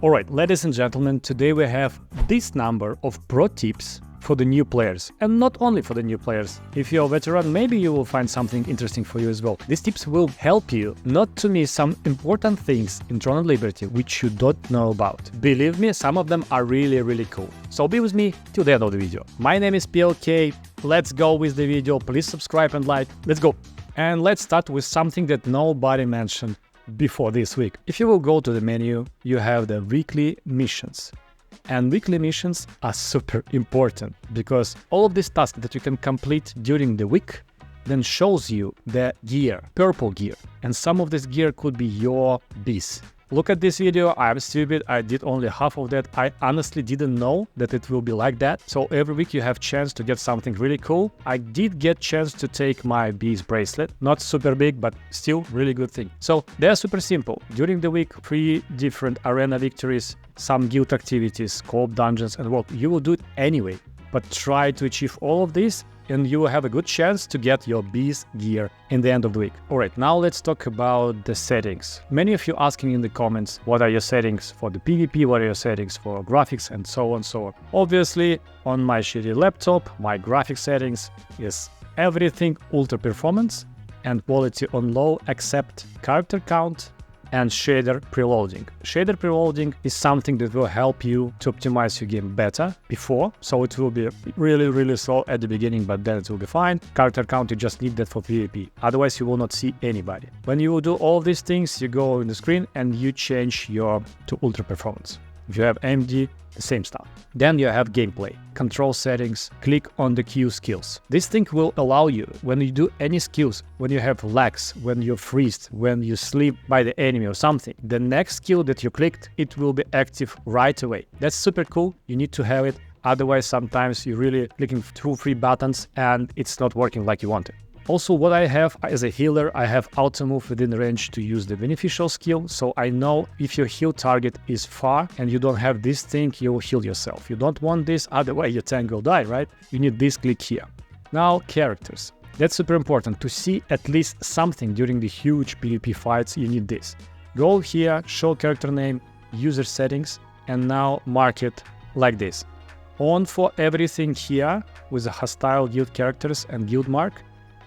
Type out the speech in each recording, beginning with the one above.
Alright, ladies and gentlemen, today we have this number of pro tips for the new players, and not only for the new players. If you're a veteran, maybe you will find something interesting for you as well. These tips will help you not to miss some important things in Throne of Liberty which you don't know about. Believe me, some of them are really cool. So be with me till the end of the video. My name is PLK, let's go with the video, please subscribe and like, let's go! And let's start with something that nobody mentioned before this week. If you will go to the menu, you have the weekly missions. And weekly missions are super important because all of these tasks that you can complete during the week then shows you the gear, purple gear. And some of this gear could be your bees. Look at this video, I'm stupid, I did only half of that. I honestly didn't know that it will be like that. So every week you have chance to get something really cool. I did get chance to take my bees bracelet. Not super big, but still really good thing. So they're super simple. During the week, 3 different arena victories, some guild activities, co-op dungeons, and well, you will do it anyway. But try to achieve all of this and you will have a good chance to get your bees gear in the end of the week. Alright, now let's talk about the settings. Many of you asking in the comments, what are your settings for the PvP, what are your settings for graphics, and so on, so on. Obviously, on my shitty laptop, my graphic settings is everything ultra performance and quality on low except character count and shader preloading. Shader preloading is something that will help you to optimize your game better before, so it will be really slow at the beginning, but then it will be fine. Character count, you just need that for PvP, otherwise you will not see anybody. When you will do all these things, you go in the screen and you change your to ultra performance. If you have AMD, the same stuff. Then you have gameplay, control settings, click on the Q skills. This thing will allow you, when you do any skills, when you have lags, when you freeze, when you sleep by the enemy or something, the next skill that you clicked, it will be active right away. That's super cool, you need to have it, otherwise sometimes you're really clicking 2-3 buttons and it's not working like you want it. Also, what I have as a healer, I have auto move within range to use the beneficial skill, so I know if your heal target is far and you don't have this thing, you will heal yourself. You don't want this, otherwise your tank will die, right? You need this click here. Now, characters. That's super important. To see at least something during the huge PvP fights, you need this. Go here, show character name, user settings, and now mark it like this. On for everything here with the hostile guild characters and guild mark.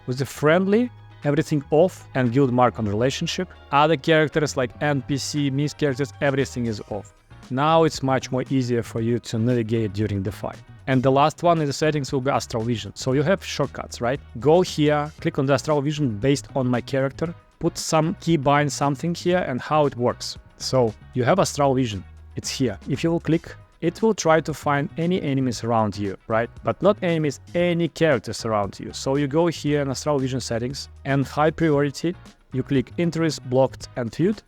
With the friendly, everything off and guild mark on relationship. Other characters like NPC, missed characters, everything is off. Now it's much more easier for you to navigate during the fight. And the last one in the settings will be Astral Vision. So you have shortcuts, right? Go here, click on the Astral Vision based on my character, put some keybind something here and how it works. So you have Astral Vision, it's here. If you will click, it will try to find any enemies around you, right? But not enemies, any characters around you. So you go here in Astral Vision settings and high priority, you click interest, blocked and feud.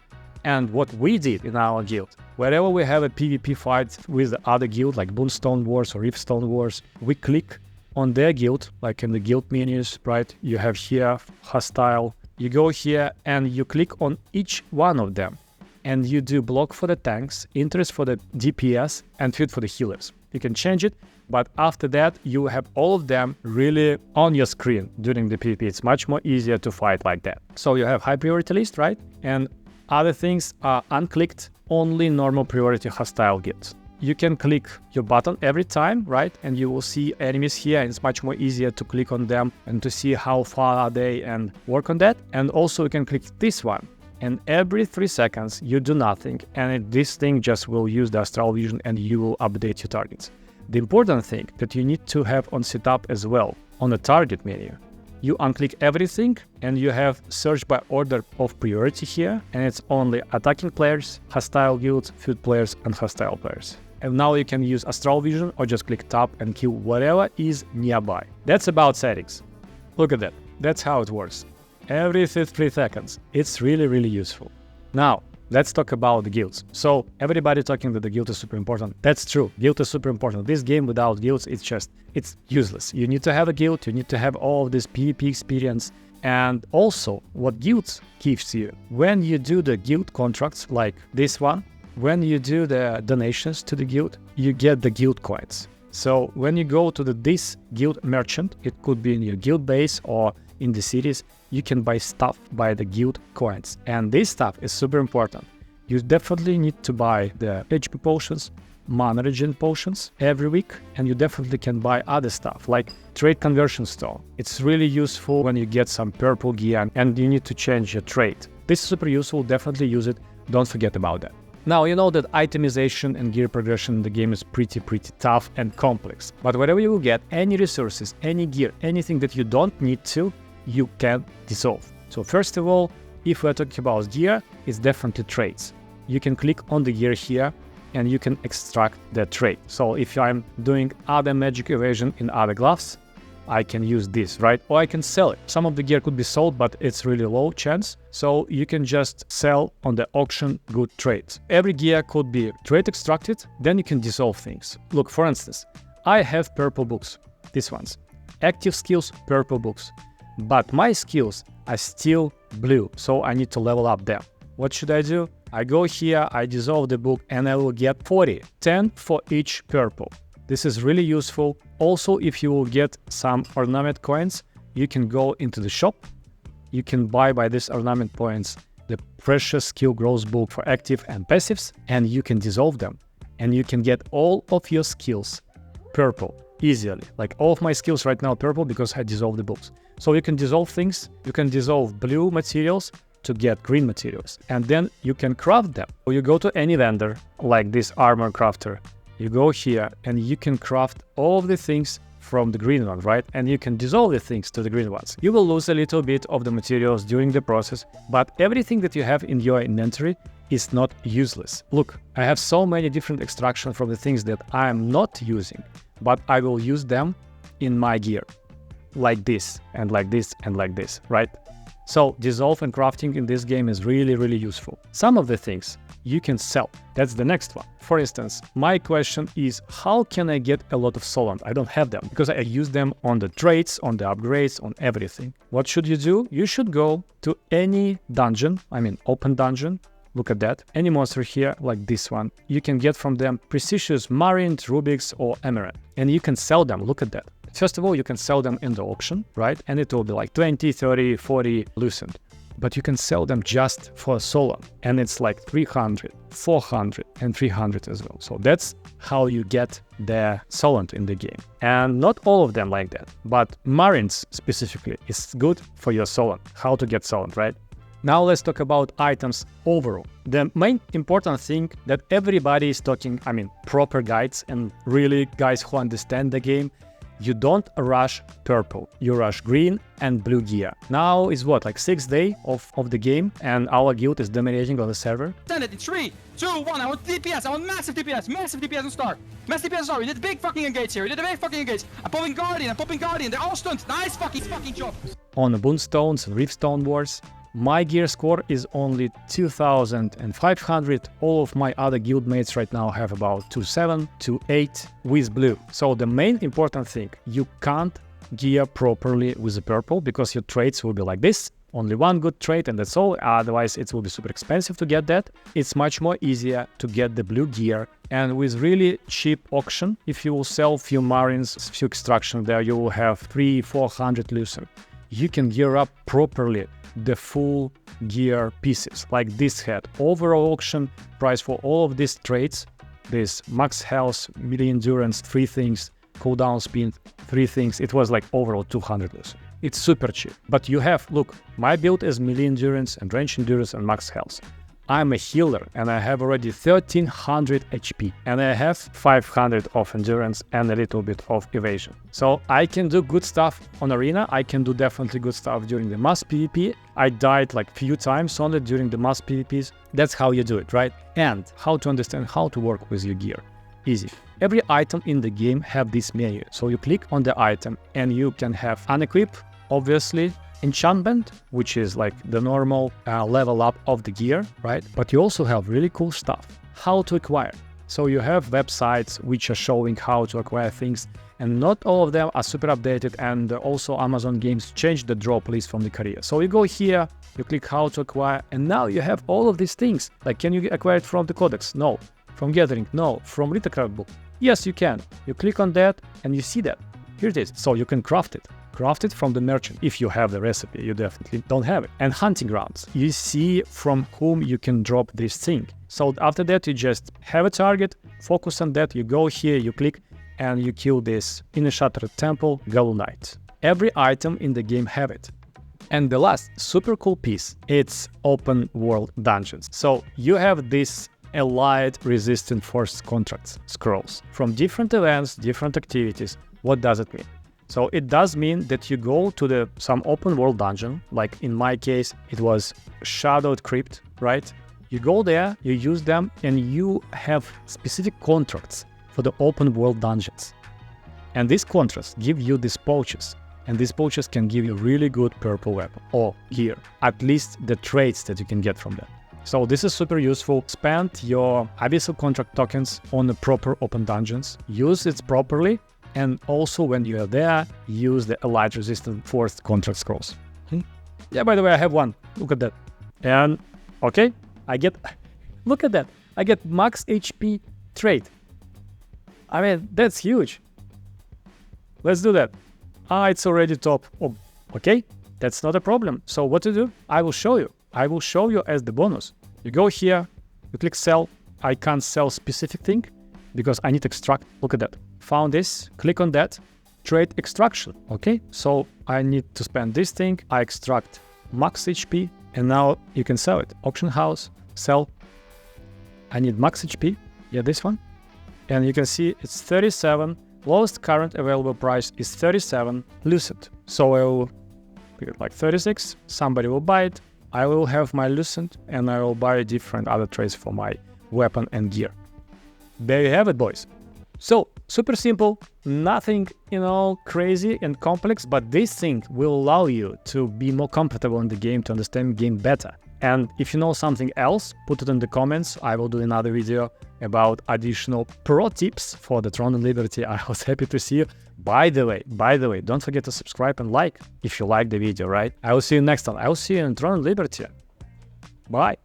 And what we did in our guild, wherever we have a PvP fight with the other guild like Boonstone Wars or Riftstone Wars, we click on their guild, like in the guild menus, right? You have here hostile, you go here and you click on each one of them. And you do block for the tanks, interest for the DPS, and feud for the healers. You can change it, but after that, you have all of them really on your screen during the PvP. It's much more easier to fight like that. So you have high priority list, right? And other things are unclicked, only normal priority hostile guilds. You can click your button every time, right? And you will see enemies here, and it's much more easier to click on them and to see how far are they and work on that. And also you can click this one. And every 3 seconds you do nothing and this thing just will use the Astral Vision and you will update your targets. The important thing that you need to have on setup as well, on the target menu, you unclick everything and you have search by order of priority here, and it's only attacking players, hostile guilds, feud players and hostile players. And now you can use Astral Vision or just click tab and kill whatever is nearby. That's about settings. Look at that, that's how it works. Every 3 seconds. It's really useful. Now, let's talk about the guilds. So, everybody talking that the guild is super important. That's true. Guild is super important. This game without guilds, it's useless. You need to have a guild, you need to have all of this PvP experience. And also, what guilds gives you, when you do the guild contracts like this one, when you do the donations to the guild, you get the guild coins. So, when you go to this guild merchant, it could be in your guild base or in the cities, you can buy stuff by the guild coins. And this stuff is super important. You definitely need to buy the HP potions, mana regen potions every week, and you definitely can buy other stuff like trade conversion stone. It's really useful when you get some purple gear and you need to change your trade. This is super useful, definitely use it, don't forget about that. Now, you know that itemization and gear progression in the game is pretty tough and complex. But wherever you will get any resources, any gear, anything that you don't need to, you can dissolve. So first of all, if we're talking about gear, it's definitely trades. You can click on the gear here and you can extract the trade. So if I'm doing other magic evasion in other gloves, I can use this, right? Or I can sell it. Some of the gear could be sold, but it's really low chance. So you can just sell on the auction good trades. Every gear could be trade extracted, then you can dissolve things. Look, for instance, I have purple books, these ones. Active skills, purple books. But my skills are still blue, so I need to level up them. What should I do? I go here, I dissolve the book, and I will get 40, 10 for each purple. This is really useful. Also, if you will get some ornament coins, you can go into the shop. You can buy by these ornament points the precious skill growth book for active and passives, and you can dissolve them. And you can get all of your skills purple easily. Like all of my skills right now purple because I dissolved the books. So you can dissolve things, you can dissolve blue materials to get green materials, and then you can craft them. So you go to any vendor like this armor crafter, you go here and you can craft all of the things from the green one, right? And you can dissolve the things to the green ones. You will lose a little bit of the materials during the process, but everything that you have in your inventory is not useless. Look, I have so many different extractions from the things that I am not using, but I will use them in my gear. Like this, and like this, and like this, right? So dissolve and crafting in this game is really useful. Some of the things you can sell. That's the next one. For instance, my question is, how can I get a lot of Sollant? I don't have them because I use them on the trades, on the upgrades, on everything. What should you do? You should go to any dungeon, open dungeon. Look at that. Any monster here, like this one, you can get from them precious Marine, Rubik's, or Emerald. And you can sell them. Look at that. First of all, you can sell them in the auction, right? And it will be like 20, 30, 40 loosened. But you can sell them just for Solant. And it's like 300, 400, and 300 as well. So that's how you get the Solant in the game. And not all of them like that. But Marines specifically is good for your Solant. How to get Solant, right? Now let's talk about items overall. The main important thing that everybody is talking, proper guides and really guys who understand the game, you don't rush purple, you rush green and blue gear. Now is what, like 6th day of the game, and our guild is dominating on the server. Send it in 3, 2, 1, I want DPS, I want massive DPS on start. Massive DPS on start, we did big fucking engage here, I'm popping Guardian, they're all stunned, nice fucking job. On the Boonstones and Riftstone Wars, my gear score is only 2,500. All of my other guildmates right now have about 2,700, 2,800 with blue. So the main important thing, you can't gear properly with the purple because your trades will be like this. Only one good trade and that's all. Otherwise, it will be super expensive to get that. It's much more easier to get the blue gear. And with really cheap auction, if you will sell few Marines, few extraction there, you will have 300-400 loosened. You can gear up properly the full gear pieces like this head. Overall auction price for all of these trades, this max health, melee endurance, 3 things, cooldown speed, 3 things, it was like overall 200 loosened. It's super cheap. But you have, look, my build is melee endurance and range endurance and max health. I'm a healer and I have already 1300 HP and I have 500 of endurance and a little bit of evasion. So I can do good stuff on arena. I can do definitely good stuff during the mass PvP. I died like few times only during the mass PvPs. That's how you do it, right? And how to understand how to work with your gear. Easy. Every item in the game have this menu. So you click on the item and you can have unequip, obviously, enchantment, which is like the normal level up of the gear, right? But you also have really cool stuff. How to acquire. So you have websites which are showing how to acquire things, and not all of them are super updated, and also Amazon Games changed the drop list from the career. So you go here, you click how to acquire, and now you have all of these things. Like, can you acquire it from the Codex? No. From Gathering? No. From Litacraft book? Yes, you can. You click on that and you see that. Here it is. So you can craft it. Craft it from the merchant. If you have the recipe, you definitely don't have it. And hunting grounds. You see from whom you can drop this thing. So after that, you just have a target, focus on that, you go here, you click, and you kill this inner shattered temple, Gallow Knight. Every item in the game have it. And the last super cool piece, it's open world dungeons. So you have this allied resistant force contracts scrolls from different events, different activities. What does it mean? So it does mean that you go to some open world dungeon, like in my case, it was Shadowed Crypt, right? You go there, you use them, and you have specific contracts for the open world dungeons. And these contracts give you these pouches, and these pouches can give you really good purple weapon or gear, at least the traits that you can get from them. So this is super useful. Spend your Abyssal contract tokens on the proper open dungeons, use it properly, and also when you are there, use the allied resistant forced contract scrolls. Yeah, by the way, I have one. Look at that. And okay, look at that. I get max HP trait. I mean, that's huge. Let's do that. It's already top. Oh, okay, that's not a problem. So what to do? I will show you. I will show you as the bonus. You go here, you click sell. I can't sell specific thing because I need extract. Look at that. Found this, click on that, trade extraction. Okay, so I need to spend this thing. I extract max HP and now you can sell it. Auction house, sell. I need max HP. Yeah, this one. And you can see it's 37. Lowest current available price is 37 Lucent. So I will pick it like 36. Somebody will buy it. I will have my Lucent and I will buy different other traits for my weapon and gear. There you have it, boys. So super simple, nothing, crazy and complex, but this thing will allow you to be more comfortable in the game, to understand the game better. And if you know something else, put it in the comments. I will do another video about additional pro tips for the Throne and Liberty. I was happy to see you. By the way, don't forget to subscribe and like if you like the video, right? I will see you next time. I will see you in Throne and Liberty. Bye.